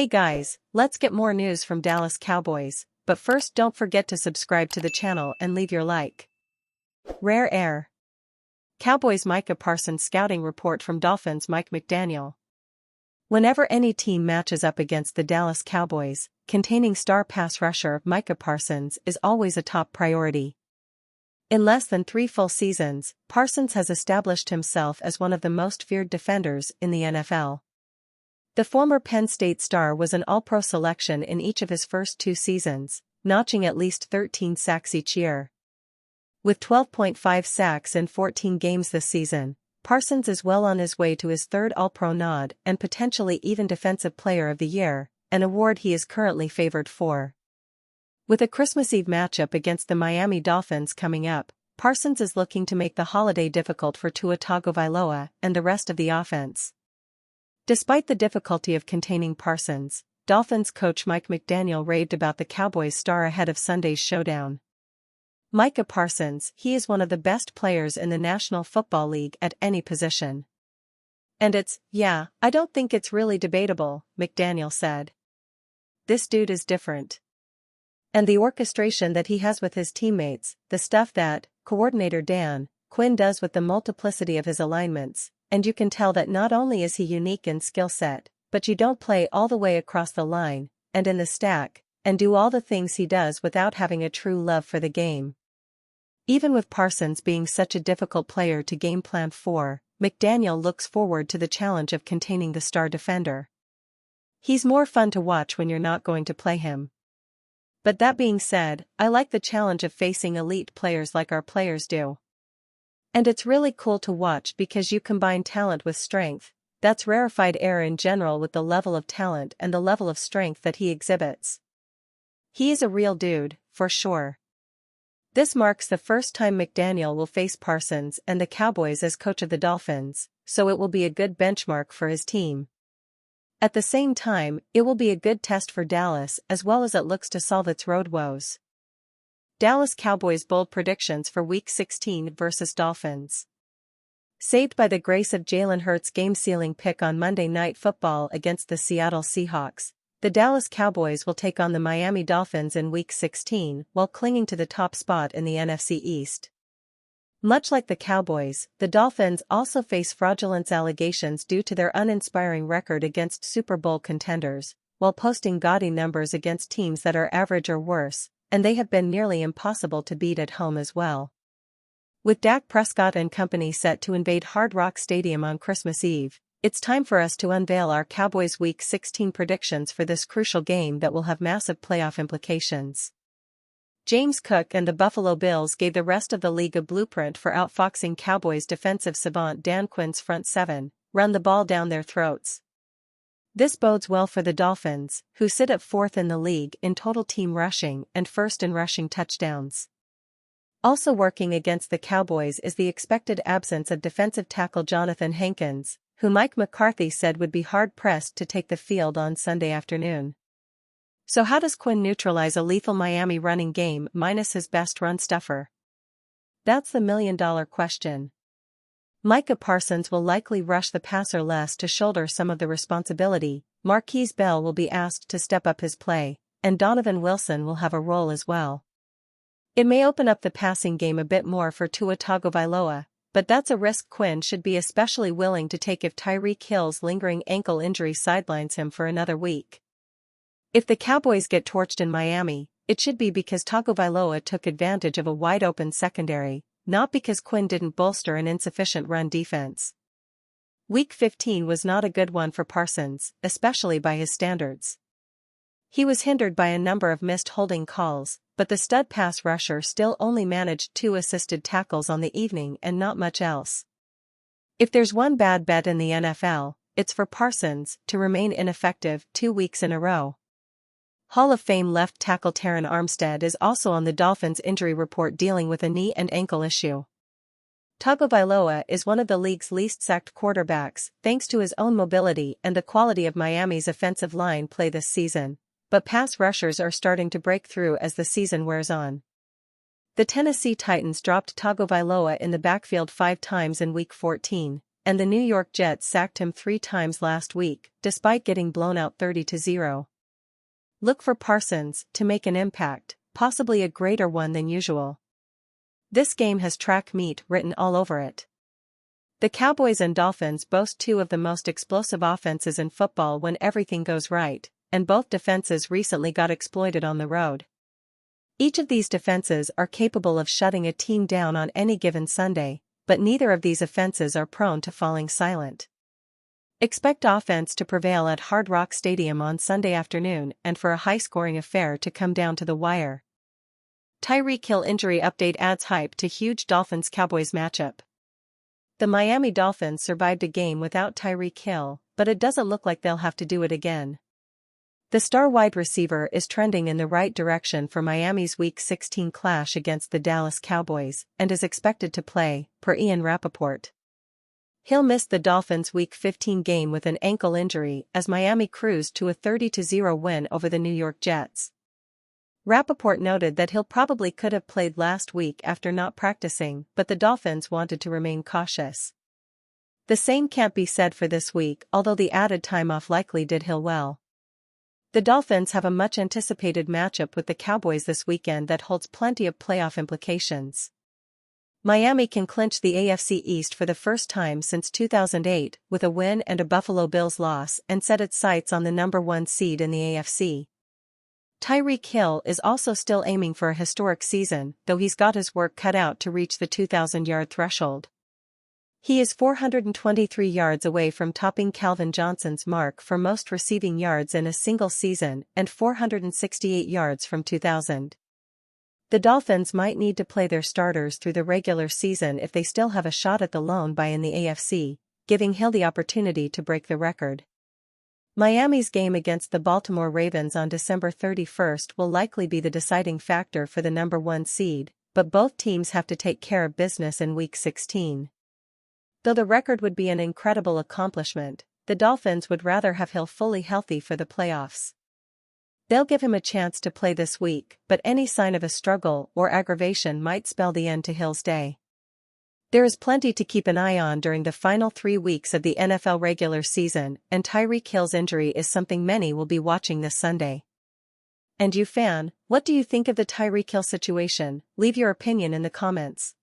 Hey guys, let's get more news from Dallas Cowboys, but first don't forget to subscribe to the channel and leave your like. Rare Air. Cowboys Micah Parsons scouting report from Dolphins Mike McDaniel. Whenever any team matches up against the Dallas Cowboys, containing star pass rusher Micah Parsons is always a top priority. In less than 3 full seasons, Parsons has established himself as one of the most feared defenders in the NFL. The former Penn State star was an All-Pro selection in each of his first 2 seasons, notching at least 13 sacks each year. With 12.5 sacks in 14 games this season, Parsons is well on his way to his 3rd All-Pro nod and potentially even Defensive Player of the Year, an award he is currently favored for. With a Christmas Eve matchup against the Miami Dolphins coming up, Parsons is looking to make the holiday difficult for Tua Tagovailoa and the rest of the offense. Despite the difficulty of containing Parsons, Dolphins coach Mike McDaniel raved about the Cowboys star ahead of Sunday's showdown. Micah Parsons, he is one of the best players in the National Football League at any position. And I don't think it's really debatable, McDaniel said. This dude is different. And the orchestration that he has with his teammates, the stuff that coordinator Dan Quinn does with the multiplicity of his alignments, and you can tell that not only is he unique in skill set, but you don't play all the way across the line, and in the stack, and do all the things he does without having a true love for the game. Even with Parsons being such a difficult player to game plan for, McDaniel looks forward to the challenge of containing the star defender. He's more fun to watch when you're not going to play him. But that being said, I like the challenge of facing elite players like our players do. And it's really cool to watch because you combine talent with strength. That's rarefied air in general with the level of talent and the level of strength that he exhibits. He is a real dude, for sure. This marks the first time McDaniel will face Parsons and the Cowboys as coach of the Dolphins, so it will be a good benchmark for his team. At the same time, it will be a good test for Dallas as well as it looks to solve its road woes. Dallas Cowboys bold predictions for Week 16 versus Dolphins. Saved by the grace of Jalen Hurts' game-sealing pick on Monday Night Football against the Seattle Seahawks, the Dallas Cowboys will take on the Miami Dolphins in Week 16 while clinging to the top spot in the NFC East. Much like the Cowboys, the Dolphins also face fraudulence allegations due to their uninspiring record against Super Bowl contenders, while posting gaudy numbers against teams that are average or worse, and they have been nearly impossible to beat at home as well. With Dak Prescott and company set to invade Hard Rock Stadium on Christmas Eve, it's time for us to unveil our Cowboys Week 16 predictions for this crucial game that will have massive playoff implications. James Cook and the Buffalo Bills gave the rest of the league a blueprint for outfoxing Cowboys defensive savant Dan Quinn's front 7, run the ball down their throats. This bodes well for the Dolphins, who sit at 4th in the league in total team rushing and 1st in rushing touchdowns. Also working against the Cowboys is the expected absence of defensive tackle Jonathan Hankins, who Mike McCarthy said would be hard-pressed to take the field on Sunday afternoon. So how does Quinn neutralize a lethal Miami running game minus his best run stuffer? That's the million-dollar question. Micah Parsons will likely rush the passer less to shoulder some of the responsibility, Marquise Bell will be asked to step up his play, and Donovan Wilson will have a role as well. It may open up the passing game a bit more for Tua Tagovailoa, but that's a risk Quinn should be especially willing to take if Tyreek Hill's lingering ankle injury sidelines him for another week. If the Cowboys get torched in Miami, it should be because Tagovailoa took advantage of a wide-open secondary, not because Quinn didn't bolster an insufficient run defense. Week 15 was not a good one for Parsons, especially by his standards. He was hindered by a number of missed holding calls, but the stud pass rusher still only managed 2 assisted tackles on the evening and not much else. If there's one bad bet in the NFL, it's for Parsons to remain ineffective 2 weeks in a row. Hall of Fame left tackle Terron Armstead is also on the Dolphins injury report dealing with a knee and ankle issue. Tagovailoa is one of the league's least sacked quarterbacks thanks to his own mobility and the quality of Miami's offensive line play this season, but pass rushers are starting to break through as the season wears on. The Tennessee Titans dropped Tagovailoa in the backfield 5 times in Week 14, and the New York Jets sacked him 3 times last week, despite getting blown out 30-0. Look for Parsons to make an impact, possibly a greater one than usual. This game has track meet written all over it. The Cowboys and Dolphins boast 2 of the most explosive offenses in football when everything goes right, and both defenses recently got exploited on the road. Each of these defenses are capable of shutting a team down on any given Sunday, but neither of these offenses are prone to falling silent. Expect offense to prevail at Hard Rock Stadium on Sunday afternoon and for a high-scoring affair to come down to the wire. Tyreek Hill injury update adds hype to huge Dolphins-Cowboys matchup. The Miami Dolphins survived a game without Tyreek Hill, but it doesn't look like they'll have to do it again. The star wide receiver is trending in the right direction for Miami's Week 16 clash against the Dallas Cowboys and is expected to play, per Ian Rappaport. Hill missed the Dolphins' Week 15 game with an ankle injury as Miami cruised to a 30-0 win over the New York Jets. Rappaport noted that Hill probably could have played last week after not practicing, but the Dolphins wanted to remain cautious. The same can't be said for this week, although the added time off likely did Hill well. The Dolphins have a much-anticipated matchup with the Cowboys this weekend that holds plenty of playoff implications. Miami can clinch the AFC East for the first time since 2008 with a win and a Buffalo Bills loss and set its sights on the number 1 seed in the AFC. Tyreek Hill is also still aiming for a historic season, though he's got his work cut out to reach the 2,000-yard threshold. He is 423 yards away from topping Calvin Johnson's mark for most receiving yards in a single season and 468 yards from 2,000. The Dolphins might need to play their starters through the regular season if they still have a shot at the lone bye in the AFC, giving Hill the opportunity to break the record. Miami's game against the Baltimore Ravens on December 31st will likely be the deciding factor for the number 1 seed, but both teams have to take care of business in Week 16. Though the record would be an incredible accomplishment, the Dolphins would rather have Hill fully healthy for the playoffs. They'll give him a chance to play this week, but any sign of a struggle or aggravation might spell the end to Hill's day. There is plenty to keep an eye on during the final 3 weeks of the NFL regular season, and Tyreek Hill's injury is something many will be watching this Sunday. And you fan, what do you think of the Tyreek Hill situation? Leave your opinion in the comments.